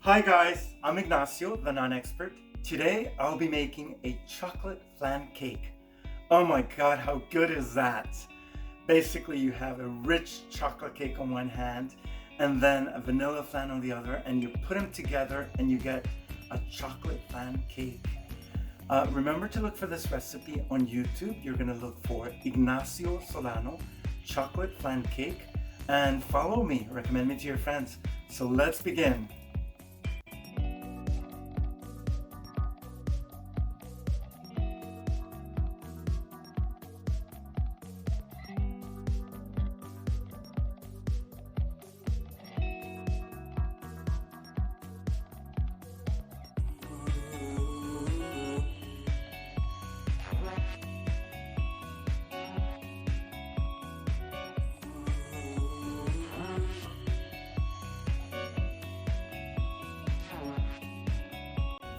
Hi guys, I'm Ignacio, the non-expert. Today I'll be making a chocolate flan cake. Oh my god, how good is that? Basically you have a rich chocolate cake on one hand and then a vanilla flan on the other, and you put them together and you get a chocolate flan cake. Remember to look for this recipe on YouTube. You're going to look for Ignacio Solano chocolate flan cake and follow me, recommend me to your friends. So let's begin.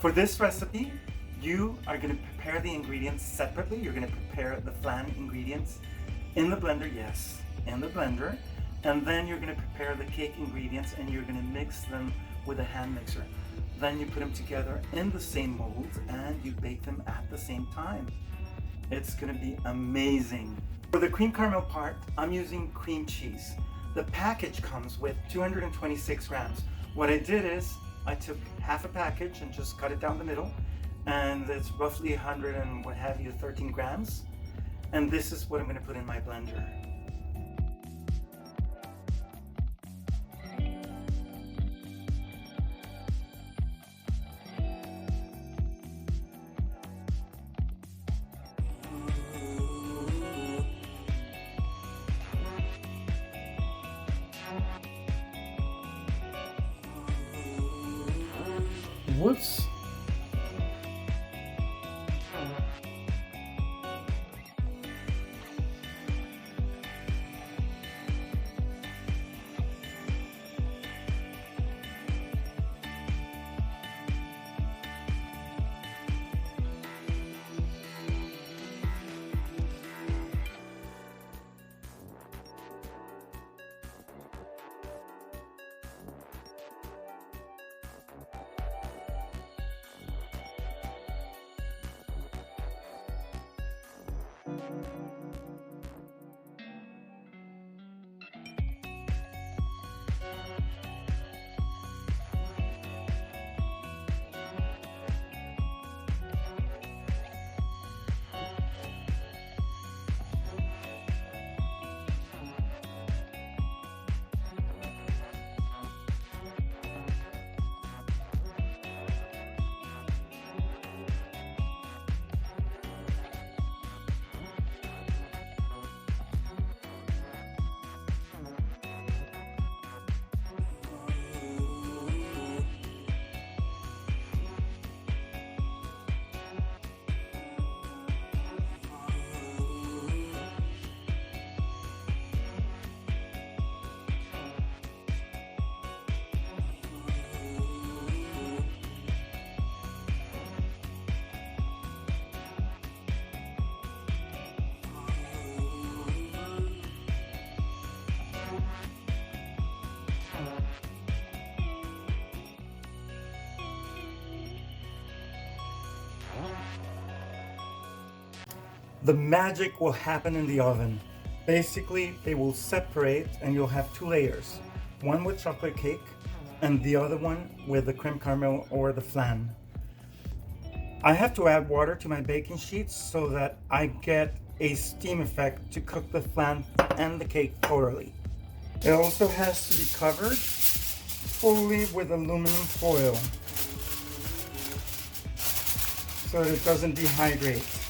For this recipe, you are going to prepare the ingredients separately. You're going to prepare the flan ingredients in the blender, yes, in the blender. And then you're going to prepare the cake ingredients and you're going to mix them with a hand mixer. Then you put them together in the same mold and you bake them at the same time. It's going to be amazing. For the cream caramel part, I'm using cream cheese. The package comes with 226 grams. What I did is I took half a package and just cut it down the middle, and it's roughly 100 and what have you, 13 grams. And this is what I'm going to put in my blender. Whoops. The magic will happen in the oven. Basically, they will separate and you'll have two layers. One with chocolate cake and the other one with the creme caramel or the flan. I have to add water to my baking sheets so that I get a steam effect to cook the flan and the cake thoroughly. It also has to be covered fully with aluminum foil so that it doesn't dehydrate.